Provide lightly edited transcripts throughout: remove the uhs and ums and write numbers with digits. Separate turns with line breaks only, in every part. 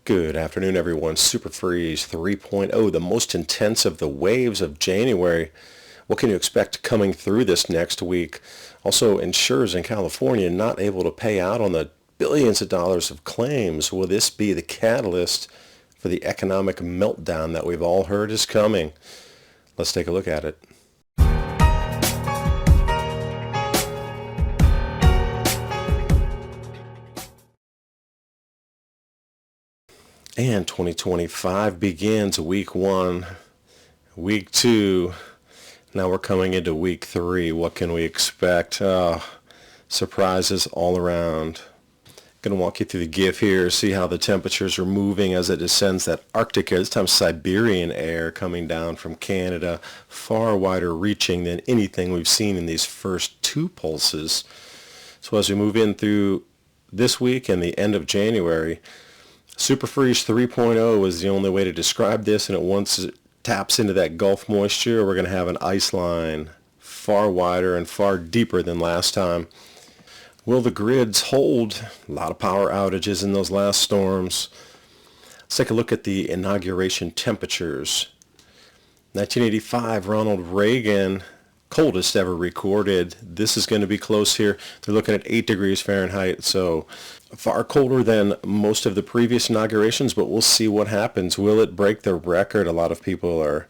Good afternoon, everyone. Super Freeze 3.0, the most intense of the waves of January. What can you expect coming through this next week? Also, insurers in California not able to pay out on the billions of dollars of claims. Will this be the catalyst for the economic meltdown that we've all heard is coming? Let's take a look at it. And 2025 begins week 1, week 2. Now we're coming into week 3. What can we expect? Surprises all around. Going to walk you through the GIF here, see how the temperatures are moving as it descends that Arctic air, this time Siberian air coming down from Canada, far wider reaching than anything we've seen in these first 2 pulses. So as we move in through this week and the end of January, Super Freeze 3.0 is the only way to describe this, and once it taps into that Gulf moisture, we're going to have an ice line far wider and far deeper than last time. Will the grids hold? A lot of power outages in those last storms. Let's take a look at the inauguration temperatures. 1985, Ronald Reagan, coldest ever recorded. This is going to be close here. They're looking at 8 degrees Fahrenheit, so far colder than most of the previous inaugurations, but we'll see what happens. Will it break the record? A lot of people are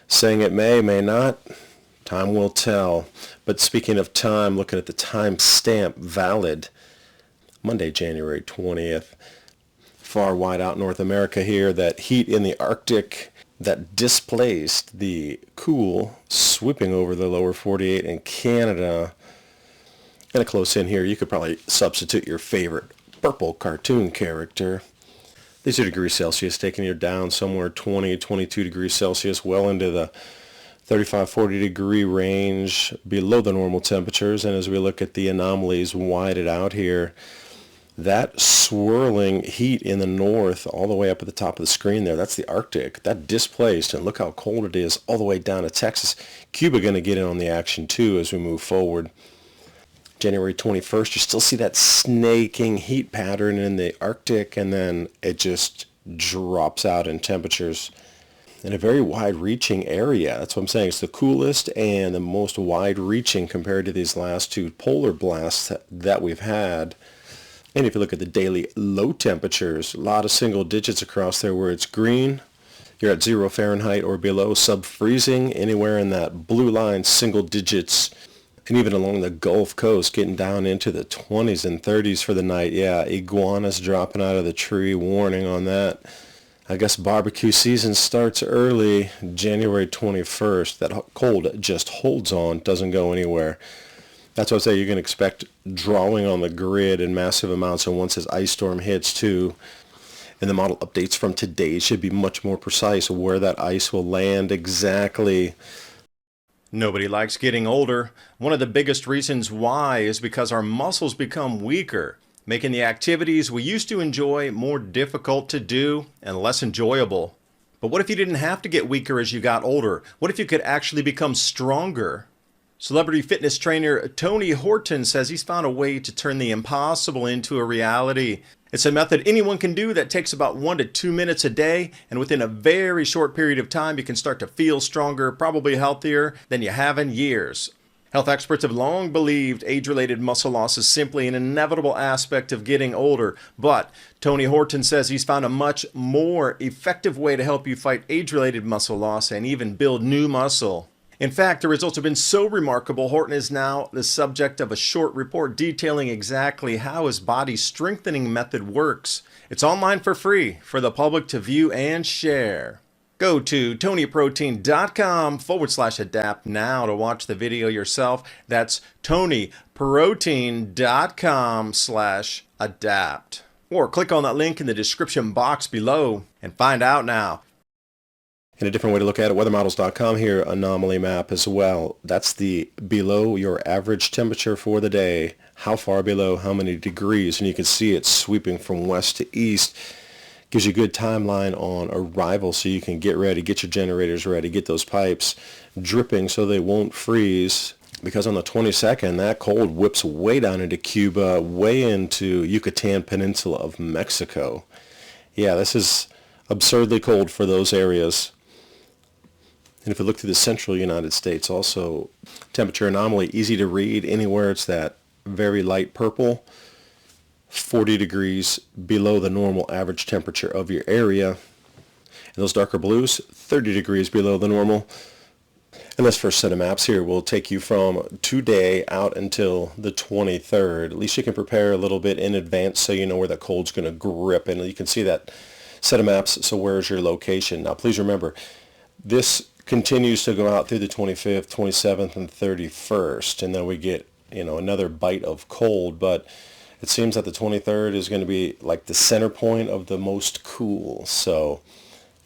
saying it may not. Time will tell. But speaking of time, looking at the time stamp valid, Monday, January 20th. Far wide out North America here, that heat in the Arctic that displaced the cool sweeping over the lower 48 in Canada. Kind of close in here, you could probably substitute your favorite purple cartoon character. These are degrees Celsius, taking you down somewhere 20, 22 degrees Celsius, well into the 35, 40 degree range below the normal temperatures. And as we look at the anomalies whited out here, that swirling heat in the north all the way up at the top of the screen there, that's the Arctic. That displaced, and look how cold it is all the way down to Texas. Cuba going to get in on the action too as we move forward. January 21st, you still see that snaking heat pattern in the Arctic, and then it just drops out in temperatures in a very wide-reaching area. That's what I'm saying. It's the coolest and the most wide-reaching compared to these last 2 polar blasts that we've had. And if you look at the daily low temperatures, a lot of single digits across there where it's green. You're at 0 Fahrenheit or below, sub-freezing. Anywhere in that blue line, single digits. And even along the Gulf Coast, getting down into the 20s and 30s for the night. Yeah, iguanas dropping out of the tree, warning on that. I guess barbecue season starts early, January 21st. That cold just holds on, doesn't go anywhere. That's what I say, you're going to expect drawing on the grid in massive amounts, and once this ice storm hits too, and the model updates from today should be much more precise where that ice will land exactly. Nobody likes getting older. One of the biggest reasons why is because our muscles become weaker, making the activities we used to enjoy more difficult to do and less enjoyable. But what if you didn't have to get weaker as you got older? What if you could actually become stronger? Celebrity fitness trainer Tony Horton says he's found a way to turn the impossible into a reality. It's a method anyone can do that takes about 1 to 2 minutes a day, and within a very short period of time you can start to feel stronger, probably healthier than you have in years. Health experts have long believed age-related muscle loss is simply an inevitable aspect of getting older, but Tony Horton says he's found a much more effective way to help you fight age-related muscle loss and even build new muscle. In fact, the results have been so remarkable, Horton is now the subject of a short report detailing exactly how his body strengthening method works. It's online for free for the public to view and share. Go to tonyprotein.com/adapt now to watch the video yourself. That's tonyprotein.com/adapt. Or click on that link in the description box below and find out now. And a different way to look at it, weathermodels.com here, anomaly map as well. That's the below your average temperature for the day. How far below, how many degrees, and you can see it sweeping from west to east. Gives you a good timeline on arrival so you can get ready, get your generators ready, get those pipes dripping so they won't freeze. Because on the 22nd, that cold whips way down into Cuba, way into Yucatan Peninsula of Mexico. Yeah, this is absurdly cold for those areas. And if we look through the central United States, also temperature anomaly, easy to read. Anywhere it's that very light purple, 40 degrees below the normal average temperature of your area. And those darker blues, 30 degrees below the normal. And this first set of maps here will take you from today out until the 23rd. At least you can prepare a little bit in advance so you know where the cold's going to grip. And you can see that set of maps, so where's your location? Now please remember, this continues to go out through the 25th, 27th, and 31st. And then we get, another bite of cold. But it seems that the 23rd is going to be like the center point of the most cool. So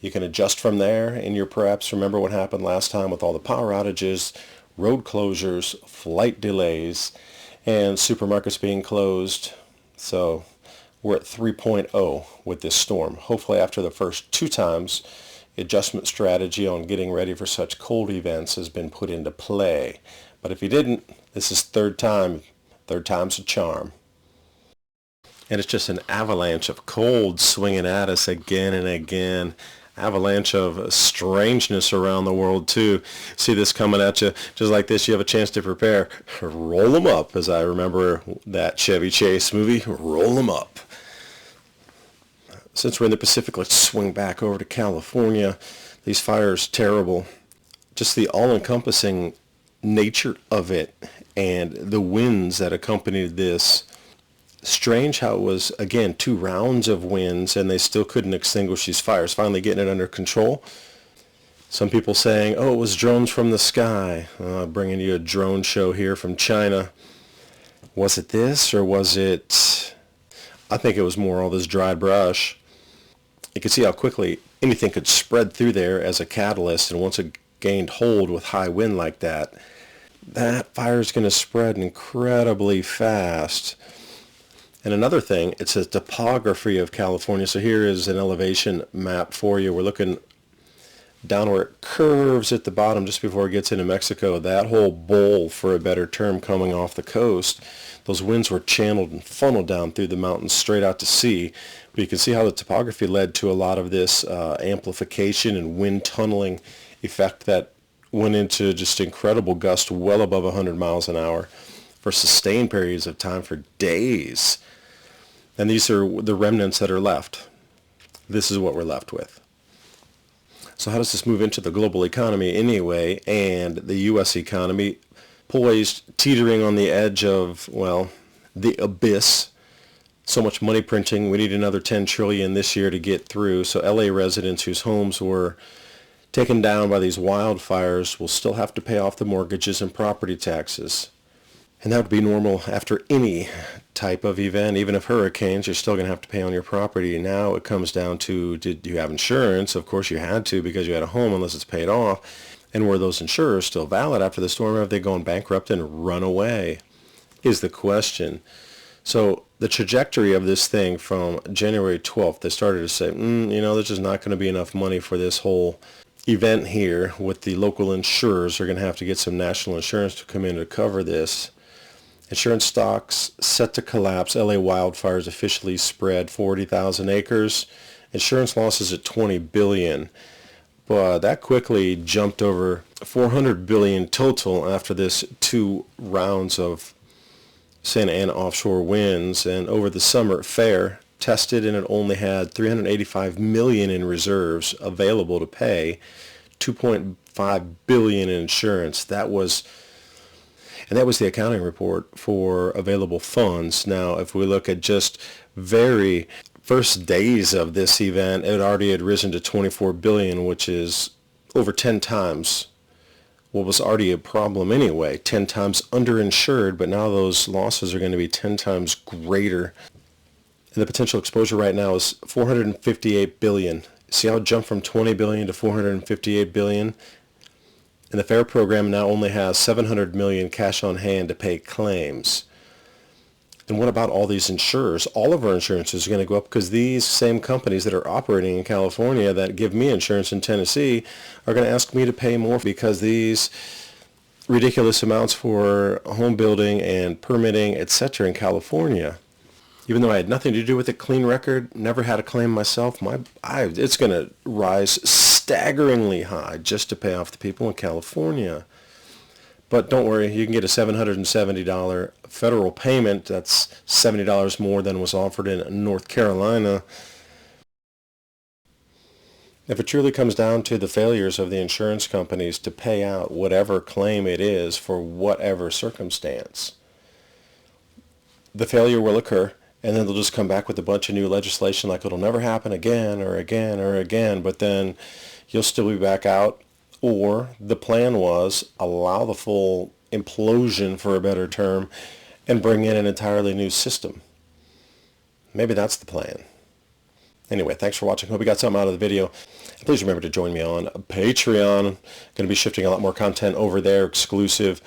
you can adjust from there in your preps. Remember what happened last time with all the power outages, road closures, flight delays, and supermarkets being closed. So we're at 3.0 with this storm. Hopefully after the first two times, adjustment strategy on getting ready for such cold events has been put into play. But if you didn't, this is third time. Third time's a charm. And it's just an avalanche of cold swinging at us again and again. Avalanche of strangeness around the world too. See this coming at you just like this. You have a chance to prepare. Roll them up, as I remember that Chevy Chase movie. Roll them up. Since we're in the Pacific, let's swing back over to California. These fires, terrible. Just the all-encompassing nature of it and the winds that accompanied this. Strange how it was, again, 2 rounds of winds and they still couldn't extinguish these fires, finally getting it under control. Some people saying, oh, it was drones from the sky. Bringing you a drone show here from China. Was it this or was it... I think it was more all this dry brush. You can see how quickly anything could spread through there as a catalyst, and once it gained hold with high wind like that, that fire is going to spread incredibly fast. And another thing, it's a topography of California. So here is an elevation map for you. We're looking down where it curves at the bottom just before it gets into Mexico. That whole bowl, for a better term, coming off the coast, those winds were channeled and funneled down through the mountains straight out to sea. But you can see how the topography led to a lot of this amplification and wind tunneling effect that went into just incredible gusts well above 100 miles an hour for sustained periods of time for days. And these are the remnants that are left. This is what we're left with. So how does this move into the global economy anyway, and the U.S. economy poised, teetering on the edge of, well, the abyss. So much money printing. We need another 10 trillion this year to get through. So LA residents whose homes were taken down by these wildfires will still have to pay off the mortgages and property taxes. And that would be normal after any type of event. Even if hurricanes, you're still going to have to pay on your property. Now it comes down to, did you have insurance? Of course you had to, because you had a home unless it's paid off. And were those insurers still valid after the storm? Have they gone bankrupt and run away? Is the question. So the trajectory of this thing from January 12th, they started to say, there's just not going to be enough money for this whole event here. With the local insurers, they're going to have to get some national insurance to come in to cover this. Insurance stocks set to collapse. LA wildfires officially spread 40,000 acres. Insurance losses at $20 billion. But that quickly jumped over $400 billion total after this 2 rounds of Santa Ana offshore winds. And over the summer, FAIR tested, and it only had $385 million in reserves available to pay $2.5 billion in insurance. That was the accounting report for available funds. Now, if we look at just very first days of this event, it already had risen to $24 billion, which is over 10 times what was already a problem anyway. 10 times underinsured, but now those losses are going to be 10 times greater. And the potential exposure right now is $458 billion. See how it jumped from $20 billion to $458 billion? And the FAIR program now only has $700 million cash on hand to pay claims. And what about all these insurers? All of our insurances are going to go up because these same companies that are operating in California that give me insurance in Tennessee are going to ask me to pay more because these ridiculous amounts for home building and permitting, etc. in California. Even though I had nothing to do with it, clean record, never had a claim myself, it's going to rise staggeringly high just to pay off the people in California. But don't worry, you can get a $770 federal payment. That's $70 more than was offered in North Carolina. If it truly comes down to the failures of the insurance companies to pay out whatever claim it is for whatever circumstance, the failure will occur, and then they'll just come back with a bunch of new legislation like it'll never happen again or again or again, but then you'll still be back out. Or the plan was allow the full implosion, for a better term, and bring in an entirely new system. Maybe that's the plan. Anyway, thanks for watching. Hope you got something out of the video. And please remember to join me on Patreon. Going to be shifting a lot more content over there, exclusive,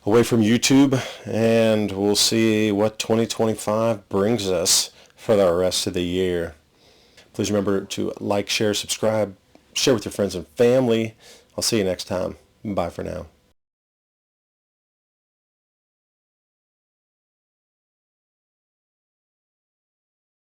away from YouTube. And we'll see what 2025 brings us for the rest of the year. Please remember to like, share, subscribe, share with your friends and family. I'll see you next time. Bye for now.